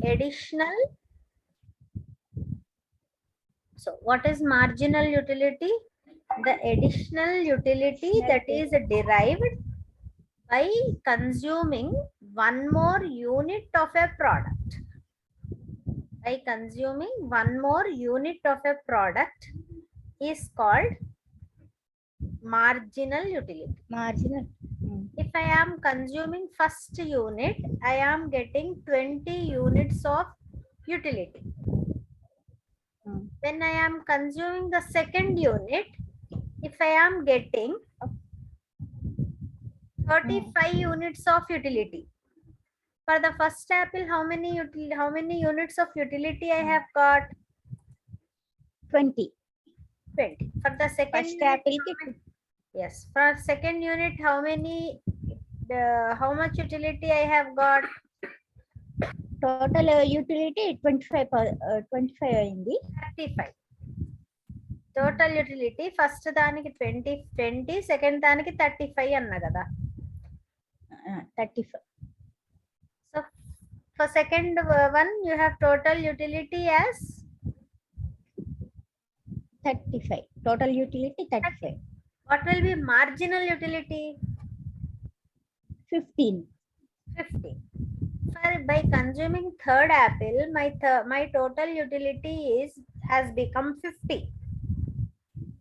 additional. So what is marginal utility? The additional utility that is derived by consuming one more unit of a product. By consuming one more unit of a product is called marginal utility. Marginal. If I am consuming first unit, I am getting 20 units of utility. When I am consuming the second unit, if I am getting 35 units of utility. For the first apple, how many units of utility I have got? 20. 20. For the second First unit, apple. yes. For second unit, how much utility I have got? Total utility 25 అయింది. 35. Total utility first దానికి 20, second దానికి 35 అన్నా కదా. 35. So for second one, you have total utility as 35. Total utility 35. What will be marginal utility? 15. 50. By consuming third apple, my total utility has become 50.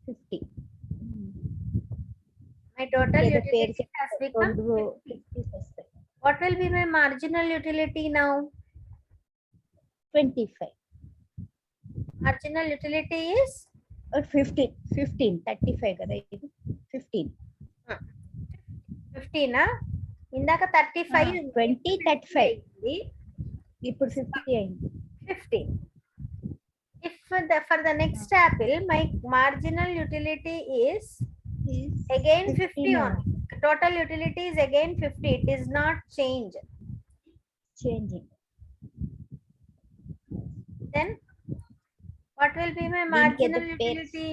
50. My total utility has become 50. What will be my marginal utility now? 25. Marginal utility is 15. 35 కదా ఇది. 15. 15. ఇందాక 35 20 35 ఇప్పుడు 50 అయింది. 15. If for the next apple, my marginal utility is again 50 on. Total utility is again 50. It is not changing. Then what will be my marginal utility?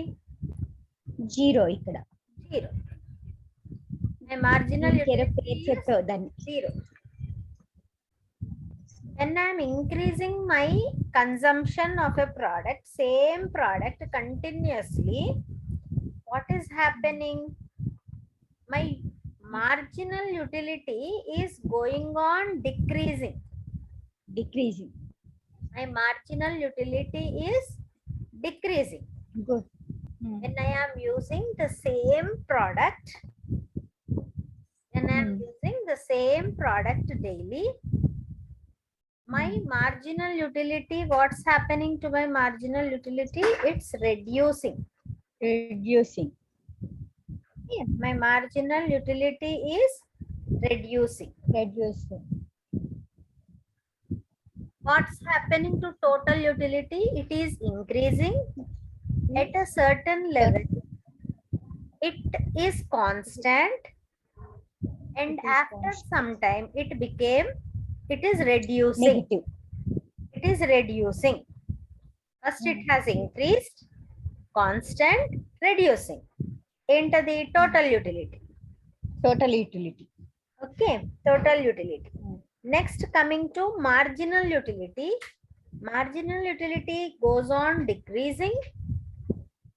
0 ఇక్కడ. 0. My marginal utility is 0. When I am increasing my consumption of a product, same product continuously, what is happening? My marginal utility is going on decreasing. My marginal utility is decreasing. Good. When I am using the same product, daily, my marginal utility, what's happening to my marginal utility? It's reducing. Yeah, my marginal utility is reducing. What's happening to total utility? It is increasing at a certain level. It is constant, and after some time it is reducing. Negative. It is reducing. First it has increased, constant, reducing. Enter the total utility. Okay, total utility. Next, coming to marginal utility. Marginal utility goes on decreasing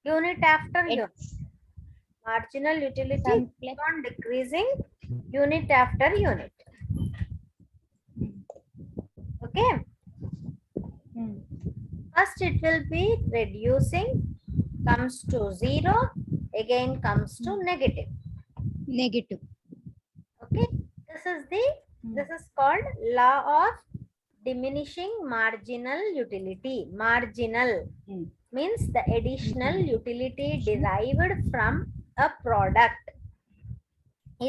unit after unit. Marginal utility goes on decreasing unit after unit. Okay. First it will be reducing, comes to 0, again comes to negative. Okay, this is called law of diminishing marginal utility. Marginal means the additional utility derived from a product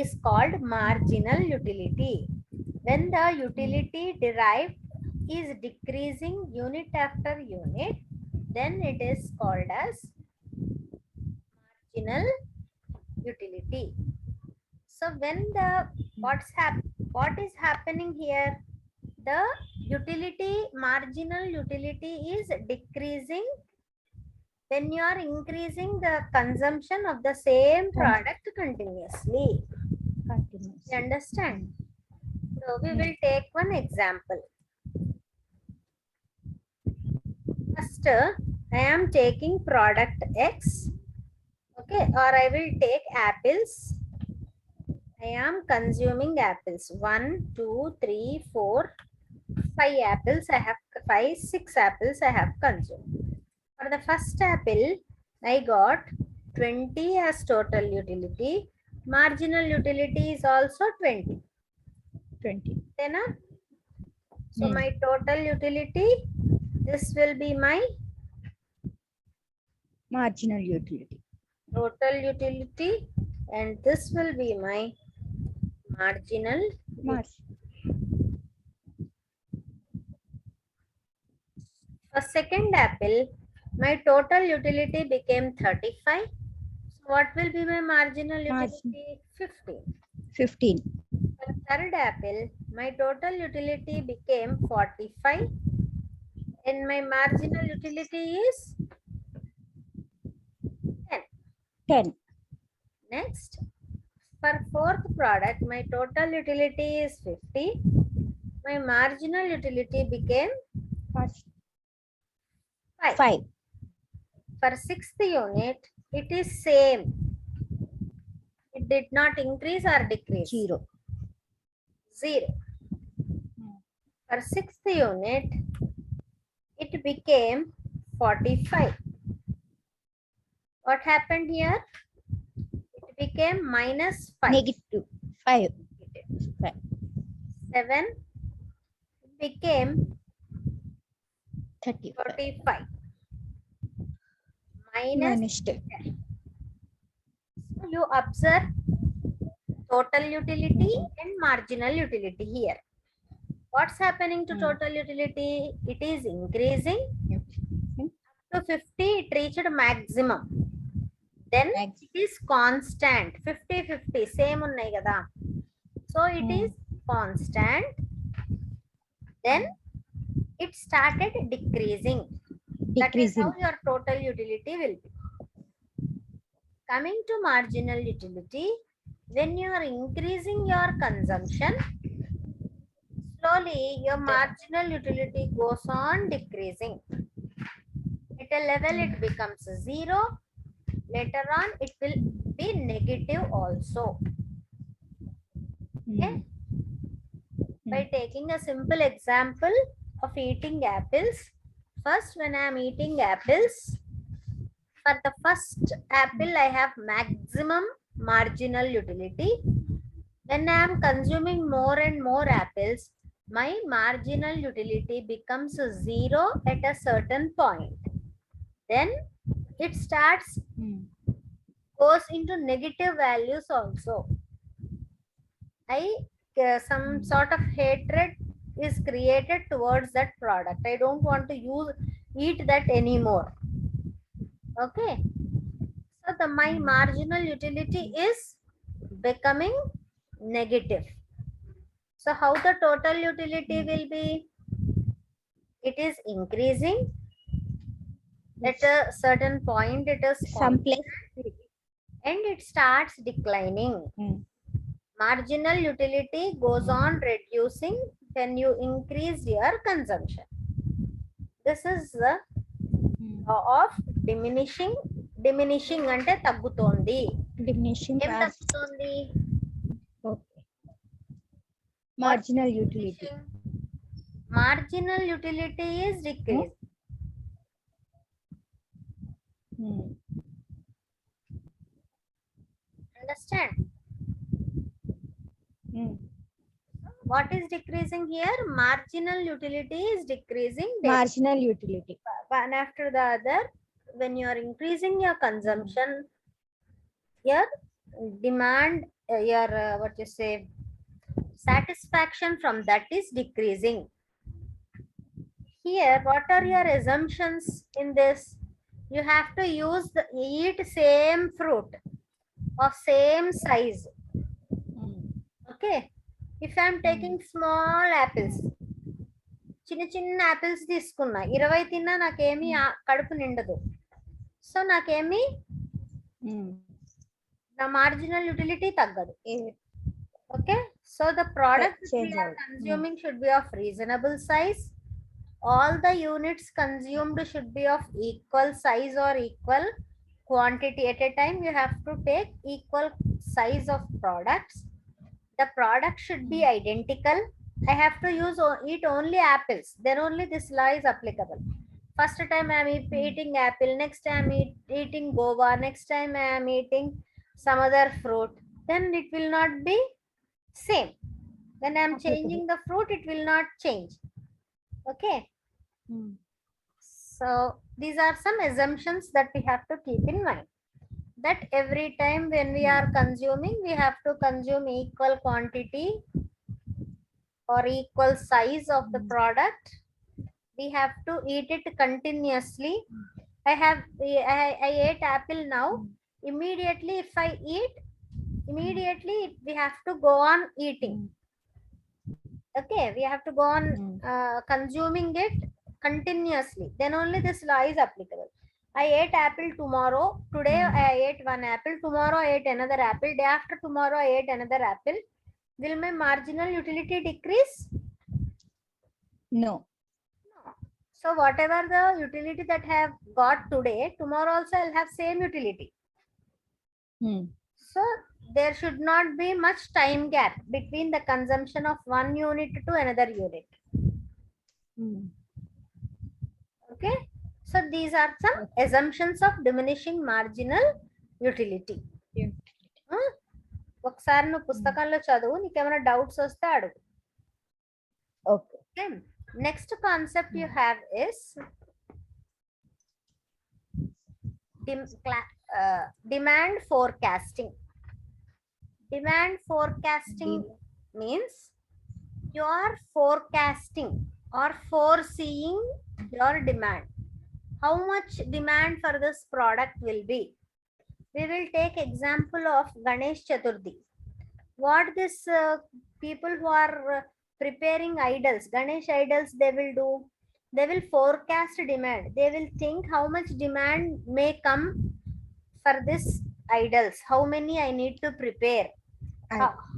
is called marginal utility. When the utility derived is decreasing unit after unit, then it is called as marginal utility. So when what is happening here? The marginal utility is decreasing when you are increasing the consumption of the same product continuously. You understand? So we will take one example. First, I am taking product X, okay, or I will take apples. I am consuming apples. 1, 2, 3, 4, 5 apples. I have 5, 6 apples I have consumed. For the first apple, I got 20 as total utility. Marginal utility is also 20. 20. Then, so Hmm. my total utility, this will be my Marginal utility. total utility, and this will be my marginal. Mar- For second apple, my total utility became 35. So what will be my marginal utility? 15. 15. For third apple, my total utility became 45 and my marginal utility is 10. 10. Next, for fourth product, my total utility is 50. My marginal utility became 5. 5. For sixth unit, it is same. It did not increase or decrease. 0. 0. For sixth unit, it became 45. What happened here? It became minus 5. Negative 5. 7 became 35. 45. Minus Minus 10. 10. So you observe total utility and marginal utility here. What's happening to total utility? It is increasing. Up to 50, it reached maximum. Then it is constant. 50, 50. Same unnai kada. So it is constant. Then it started decreasing. That is how your total utility will be. Coming to marginal utility, when you are increasing your consumption, slowly your marginal utility goes on decreasing. At a level it becomes 0. Later on it will be negative also. Okay? By taking a simple example of eating apples. First, when I am eating apples, for the first apple I have maximum marginal utility. When I am consuming more and more apples, my marginal utility becomes 0 at a certain point. Then it starts goes into negative values also. Some sort of hatred is created towards that product. I don't want to eat that anymore. Okay. So my marginal utility is becoming negative. So how the total utility will be? It is increasing. At a certain point, it is constant and it starts declining. Marginal utility goes on reducing when you increase your consumption. This is the law of diminishing. Diminishing ante taggutondi. Diminishing Em taggutondi? Okay. Marginal utility. Marginal utility is decreased. Understand? What is decreasing here? Marginal utility is decreasing. Marginal utility. One after the other, when you are increasing your consumption, your demand, satisfaction from that is decreasing. Here, what are your assumptions in this? You have to eat same fruit of same size. Okay. If I am taking small apples, చిన్న apples తీసుకున్నా 20 తిన్నా నాకేమీ కడుపు నిండదు. So నాకేమీ నా marginal utility తగ్గదు. Okay. So the product we are consuming should be of reasonable size. all the units consumed should be of equal size or equal quantity. At a time you have to take equal size of products. The product should be identical. I have to eat only apples, then only this law is applicable. First time I am eating apple, next time eating guava, next time I am eating some other fruit, then it will not be same. When I am changing the fruit, it will not change. Okay. So these are some assumptions that we have to keep in mind. That every time when we are consuming, we have to consume equal quantity or equal size of the product. We have to eat it continuously. I ate apple now. Immediately, if I eat, immediately we have to go on eating. Okay, we have to go on consuming it continuously. Then only this law is applicable. I ate apple tomorrow. Today I ate one apple. Tomorrow I ate another apple. Day after tomorrow I ate another apple. Will my marginal utility decrease? No. No. So whatever the utility that I have got today, tomorrow also I'll have same utility. So there should not be much time gap between the consumption of one unit to another unit. Okay. So these are some assumptions of diminishing marginal utility. ఒకసారి నువ్వు పుస్తకంలో చదువు, నీకేమైనా doubts వస్తే అడుగు. Okay. Next concept you have is demand forecasting. Demand forecasting means you are forecasting or foreseeing your demand. How much demand for this product will be? We will take example of Ganesh Chaturthi. What this people who are preparing idols, Ganesh idols, they will do? They will forecast demand. They will think how much demand may come for this idols. How many I need to prepare?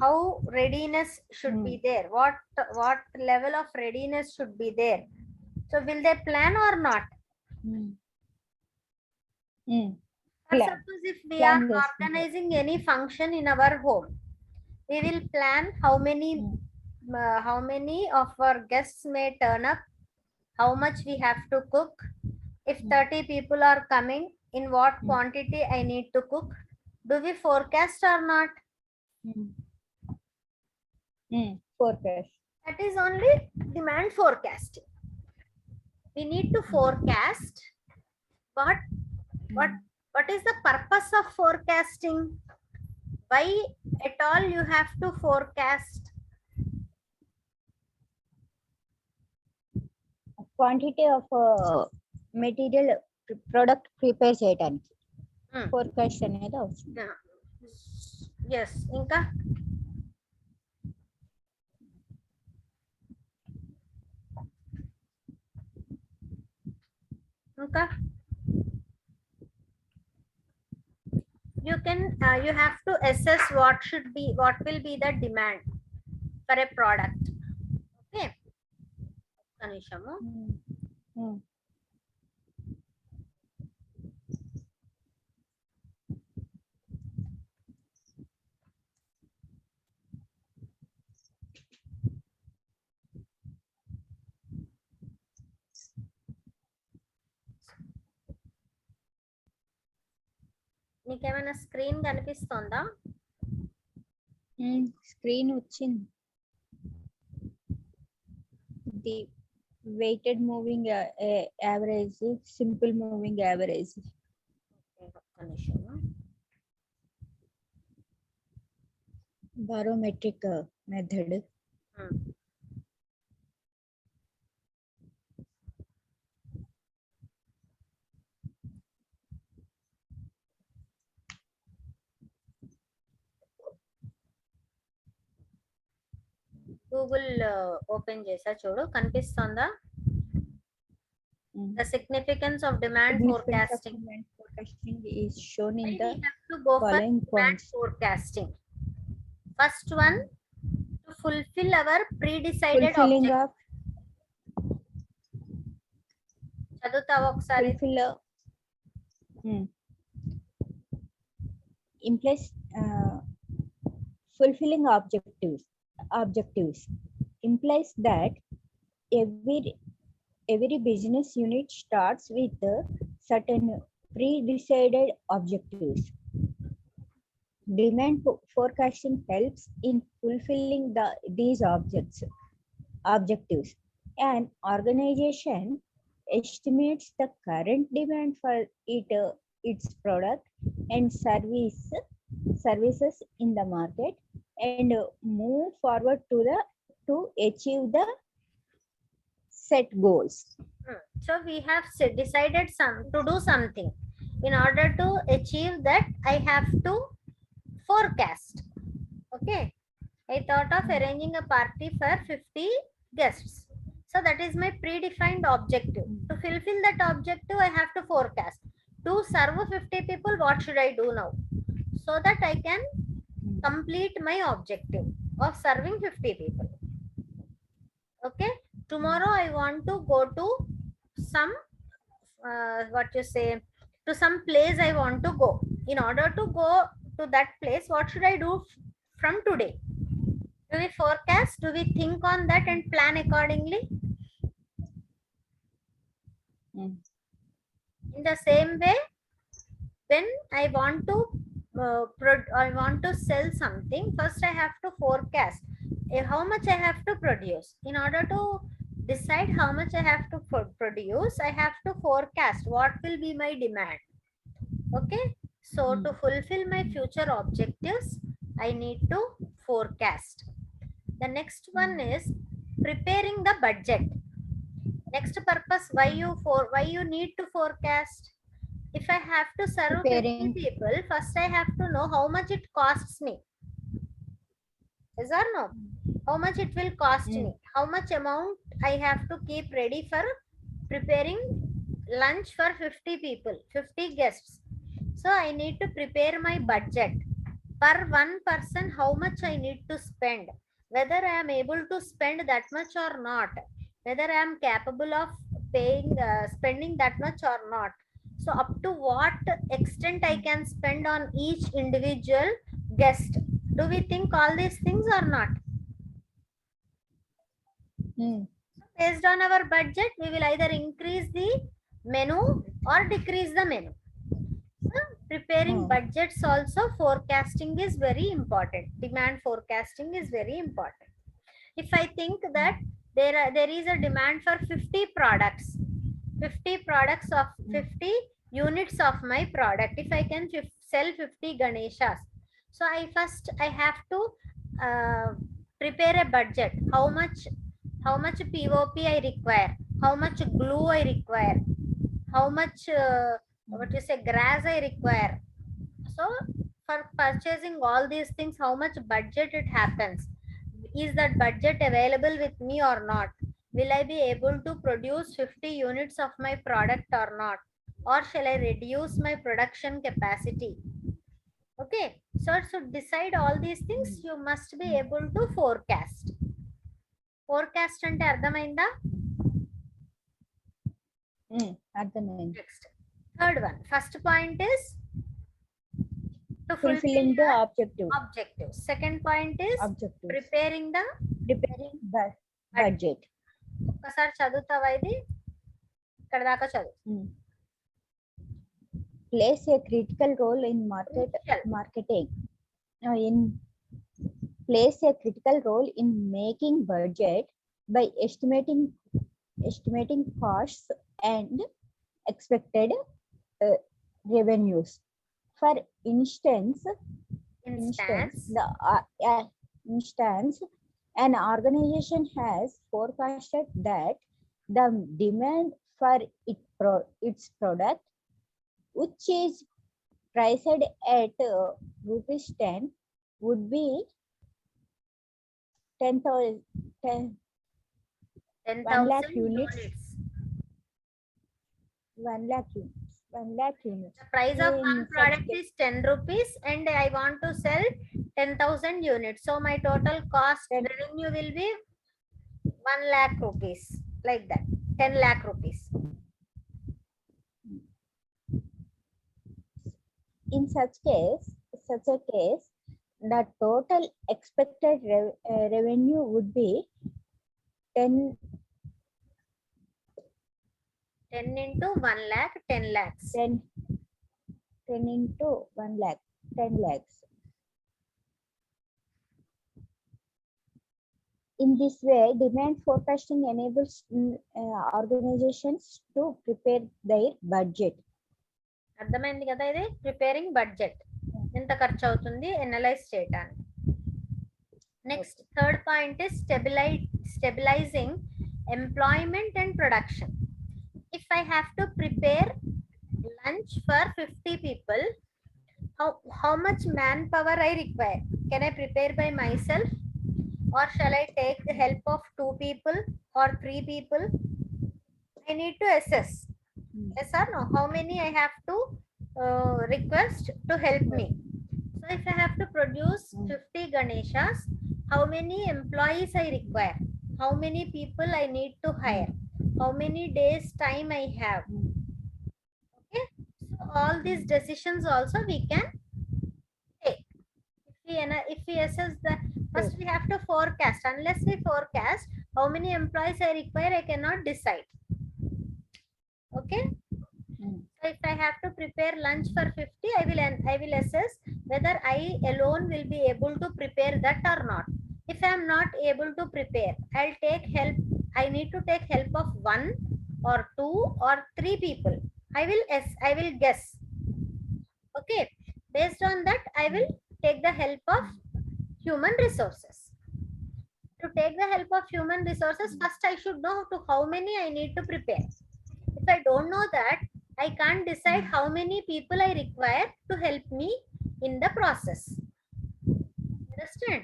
How readiness should be there? What level of readiness should be there? So will they plan or not? Suppose if we are organizing any function in our home, we will plan how many of our guests may turn up, how much we have to cook. If 30 people are coming, in what quantity I need to cook? Do we forecast or not? Forecast. That is only demand forecasting. We need to forecast, but what is the purpose of forecasting? Why at all you have to forecast? Quantity of material product prepare చేయడానికి forecast అనేది అవసరం. Yes, ఇంకా you have to assess what will be the demand for a product. Okay. Kanishamo. నీకేమైనా screen కనిపిస్తుందా? Screen వచ్చింది. The weighted moving average, simple moving average. Barometric method. Google open చేసా చూడు, కనిపిస్తుందా? The significance of demand forecasting is shown in the following points. Forecasting. First one, to fulfill our pre-decided objective. చదువుతావా ఒకసారి? implies fulfilling objectives implies that every business unit starts with certain pre-decided objectives. Demand forecasting helps in fulfilling these objectives. An organization estimates the current demand for its product and services in the market and move forward to achieve the set goals. So we have decided to do something. In order to achieve that, I have to forecast. Okay, I thought of arranging a party for 50 guests. So that is my predefined objective. To fulfill that objective, I have to forecast. To serve 50 people, what should I do now? So that I can complete my objective of serving 50 people. Okay, tomorrow I want to go to some to some place I want to go. In order to go to that place, what should I do from today? Do we forecast? Do we think on that and plan accordingly? In the same way, when I want to sell something, first I have to forecast how much I have to produce. In order to decide how much I have to produce, I have to forecast what will be my demand. Okay, so to fulfill my future objectives, I need to forecast. The next one is preparing the budget. Next purpose, why you need to forecast. If I have to serve 50 people, first I have to know how much it costs me. Yes or no? How much it will cost me? How much amount I have to keep ready for preparing lunch for 50 people, 50 guests. So I need to prepare my budget. Per one person, how much I need to spend, whether I am able to spend that much or not, whether I am capable of spending that much or not. So up to what extent I can spend on each individual guest. Do we think all these things or not? Based on our budget, we will either increase the menu or decrease the menu. So preparing budgets also, forecasting is very important. Demand forecasting is very important. If I think that there is a demand for 50 products of 50 units of my product, if I can sell 50 Ganeshas, so I have to prepare a budget. How much POP I require, how much glue I require, how much grass I require. So for purchasing all these things, how much budget it happens? Is that budget available with me or not? Will I be able to produce 50 units of my product or not? Or shall I reduce my production capacity? Okay, so to decide all these things, you must be able to forecast. Forecast ante ardhamainda? Ardhamaindi. Next, third one. First point is to fulfilling the objective. Second point is preparing the budget. ఒక్కసారి చదువుతావా ఇది? ఇక్కడ దాకా చదువు. Plays a critical role in marketing. Plays a critical role in making budget by estimating costs and expected revenues. For instance, an organization has forecasted that the demand for its product, which is priced at rupees 10, would be 1 lakh units. 1 lakh units. The price of one product is 10 rupees and I want to sell 10,000 units. So my total cost revenue will be 1 lakh rupees, like that, 10 lakh rupees. in such a case, the total expected revenue would be 10 into 1 lakh, 10 lakhs. 10 into 1 lakh, 10 lakhs. In this way, demand forecasting enables organizations to prepare their budget. అర్థమైంది కదా, ఇది preparing budget, ఎంత ఖర్చు అవుతుంది analyse చేయడానికి. Next third point is stabilising employment and production. If I have to prepare lunch for 50 people, how much manpower I require? Can I prepare by myself, or shall I take the help of 2 people or 3 people? I need to assess. Yes or no? How many I have to request to help me? So if I have to produce 50 Ganeshas, how many employees I require? How many people I need to hire? How many days time I have? Okay, so all these decisions also we can take. If we assess the, first we have to forecast. Unless we forecast how many employees I require, I cannot decide. Okay, so if I have to prepare lunch for 50, I will assess whether I alone will be able to prepare that or not. If I am not able to prepare, I'll take help. I need to take help of 1 or 2 or 3 people. I will guess. Okay, based on that I will take the help of human resources. To take the help of human resources, first I should know to how many I need to prepare. If I don't know that, I can't decide how many people I require to help me in the process. Understand?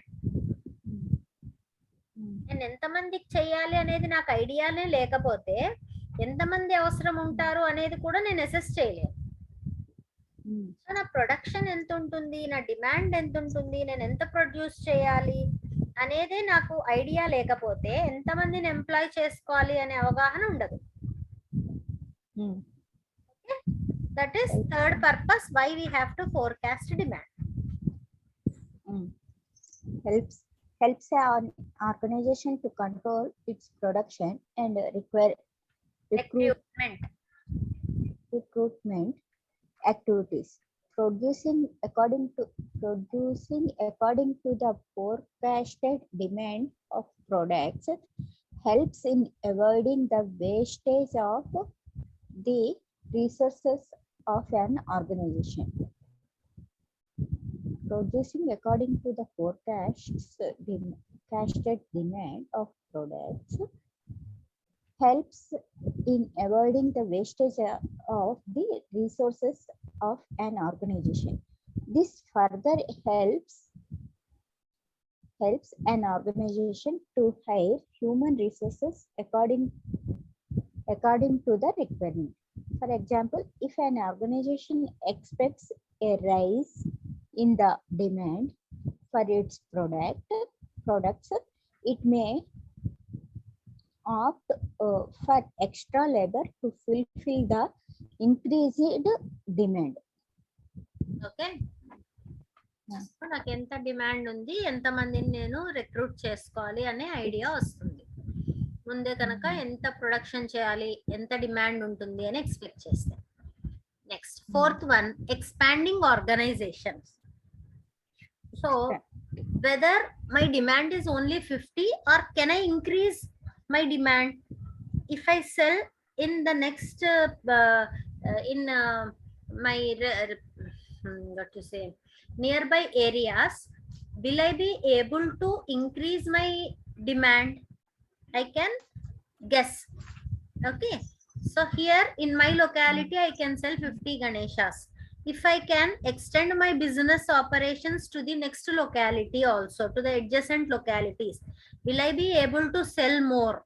నేను ఎంతమందికి చేయాలి అనేది నాకు ఐడియానే లేకపోతే ఎంతమంది అవసరం ఉంటారు అనేది కూడా నేను అసెస్ చేయలేను. సో నా ప్రొడక్షన్ ఎంత ఉంటుంది, నా డిమాండ్ ఎంత ఉంటుంది, నేను ఎంత ప్రొడ్యూస్ చేయాలి అనేది నాకు ఐడియా లేకపోతే ఎంతమందిని ఎంప్లాయ్ చేసుకోవాలి అనే అవగాహన ఉండదు. Okay? That is third purpose why we have to forecast demand. Helps an organization to control its production and recruitment activities. Producing according to the forecasted demand of products helps in avoiding the wastage of the resources of an organization. Producing according to the forecasted demand of products helps in avoiding the wastage of the resources of an organization. This further helps an organization to hire human resources according to the requirement. For example, if an organization expects a rise in the demand for its products, it may opt for extra labor to fulfill the increased demand. Okay, నాకు ఎంత demand ఉంది, ఎంత మందిని నేను recruit చేసుకోవాలి అనే idea వస్తుంది. ముందే కనుక ఎంత ప్రొడక్షన్ చేయాలి, ఎంత డిమాండ్ ఉంటుంది అని ఎక్స్పెక్ట్ చేస్తాను. Next fourth one, expanding organisations. So whether my demand is only 50 or can I increase my demand? If I sell in the next my what to say nearby areas, will I be able to increase my demand? I can guess. Okay, so here in my locality I can sell 50 Ganeshas. If I can extend my business operations to the next locality also, to the adjacent localities, will I be able to sell more?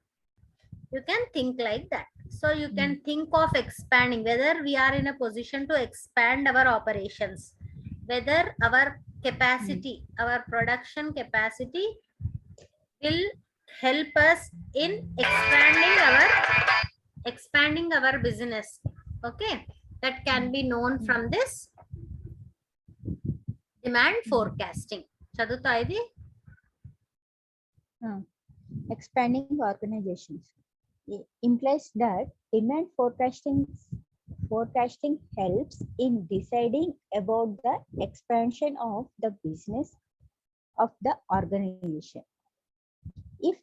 You can think like that. So you can think of expanding, whether we are in a position to expand our operations, whether our capacity, our production capacity will help us in expanding our business. Okay, that can be known from this demand forecasting చదువుతా ఇది. Expanding organizations implies that demand forecasting helps in deciding about the expansion of the business of the organization. If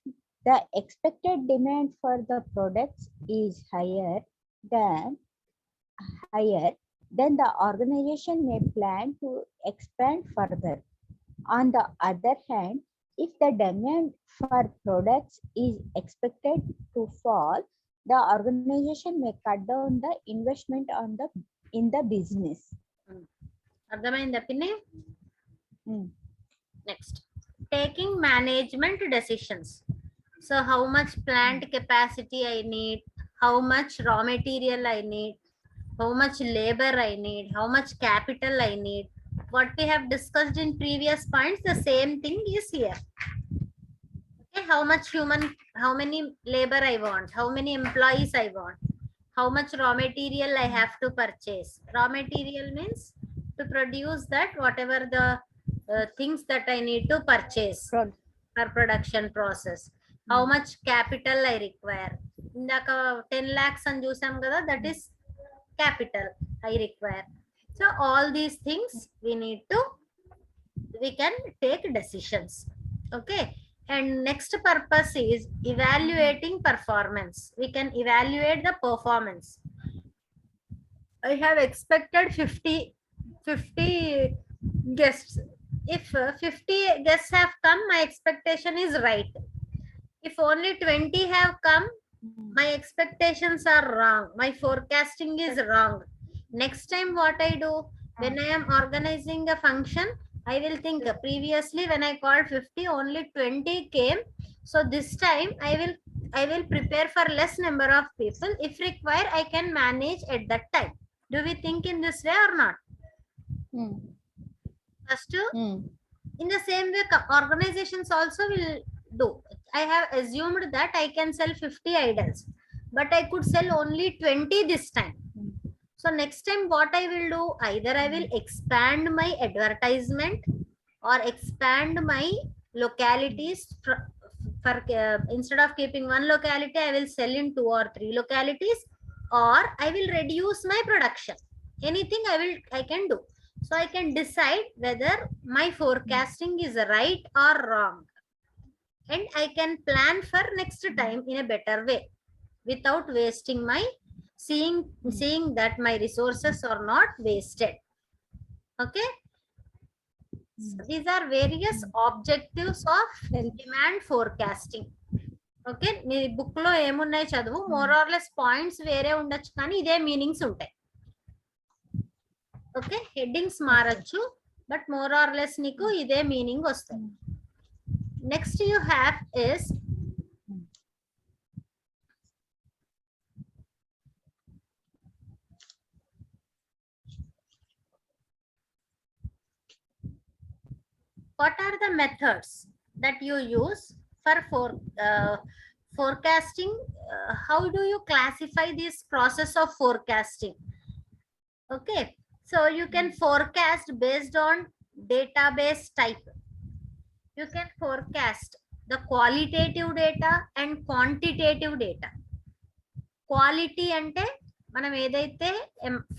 the expected demand for the products is then the organization may plan to expand further. On the other hand, if the demand for products is expected to fall, the organization may cut down the investment in the business. అర్థమైందా పిన్ని? Next, taking management decisions. So how much plant capacity I need, how much raw material I need, how much labor I need, how much capital I need. What we have discussed in previous points, the same thing is here. Okay, how many labor I want, how many employees I want, how much raw material I have to purchase. Raw material means to produce that whatever the things that I need to purchase for production process. How much capital I require. Indaka 10 lakhs అని చూసాం కదా, that is capital I require. So all these things we can take decisions. Okay, and next purpose is evaluating performance. We can evaluate the performance. I have expected 50 guests. If 50 guests have come, my expectation is right. If only 20 have come, my expectations are wrong. My forecasting is wrong. Next time what I do, when I am organizing a function, I will think previously when I called 50, only 20 came. So this time I will prepare for less number of people. If required, I can manage at that time. Do we think in this way or not? First, in the same way, organizations also will do. I have assumed that I can sell 50 idols, but I could sell only 20 this time. So next time what I will do, either I will expand my advertisement or expand my localities for instead of keeping one locality, I will sell in 2 or 3 localities, or I will reduce my production. Anything I can do. So I can decide whether my forecasting is right or wrong. And I can plan for next time in a better way without wasting my seeing that my resources are not wasted. Okay, so these are various objectives of demand forecasting. Okay, me book లో ఏమున్నాయి చదువు. More or less points వేరే ఉండొచ్చు కానీ ఇదే meanings ఉంటాయి. Okay, headings మారచ్చు but more or less నీకు ఇదే మీనింగ్ వస్తుంది. Next you have is what are the methods that you use for forecasting? How do you classify this process of forecasting? Okay, so you can forecast based on database type. You can forecast the qualitative data and quantitative data. Quality ante మనం ఏదైతే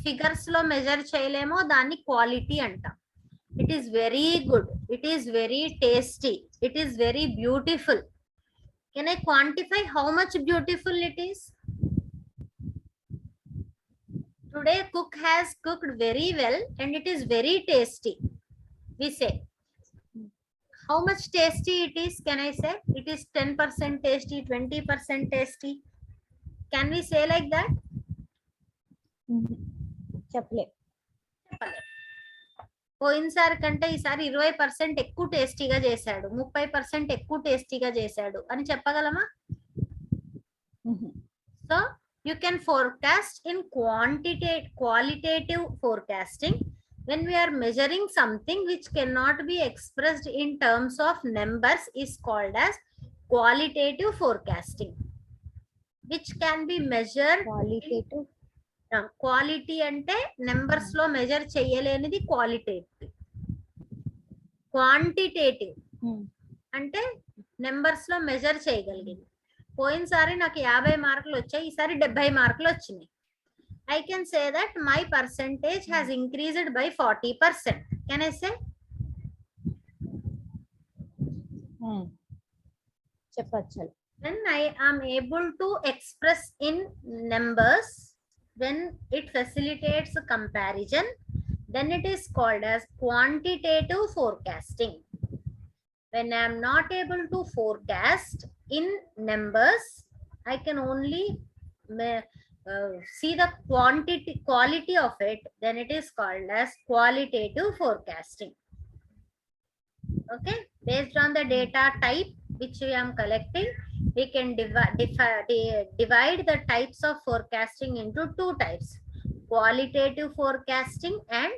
figures లో measure చేయలేమో దాన్ని quality అంటాం. It is very good, it is very tasty, it is very beautiful. Can I quantify how much beautiful it is? Today cook has cooked very well and it is very tasty. We say how much tasty it is. Can I say it is 10% tasty, 20% tasty? Can we say like that? చెప్పలే. పోయినసారి కంటే ఈసారి 20% ఎక్కువ టేస్టీగా చేశాడు, 30% ఎక్కువ టేస్టీగా చేశాడు అని చెప్పగలమా? So you can forecast in qualitative forecasting. When we are measuring something which cannot be expressed in terms of numbers is called as qualitative forecasting, which can be measured. Qualitative. Quality అంటే numbers లో measure చేయలేనిది qualitative. Quantitative అంటే numbers లో measure చేయగలిగింది. పోయినసారి నాకు 50 మార్కులు వచ్చాయి, ఈసారి 70 మార్కులు వచ్చినాయి. I can say that my percentage has increased by 40%. Can I say? చెప్పచ్చు. When I am able to express in numbers, when it facilitates comparison, then it is called as quantitative forecasting. When I am not able to forecast in numbers, I can only see the quality of it, then it is called as qualitative forecasting. Okay, based on the data type which we am collecting, we can divide the types of forecasting into two types: qualitative forecasting and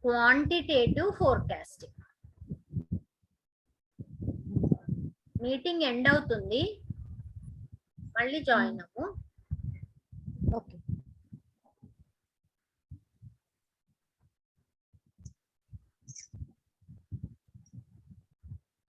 quantitative forecasting. Meeting end అవుతుంది, మళ్ళీ join అవ్వు.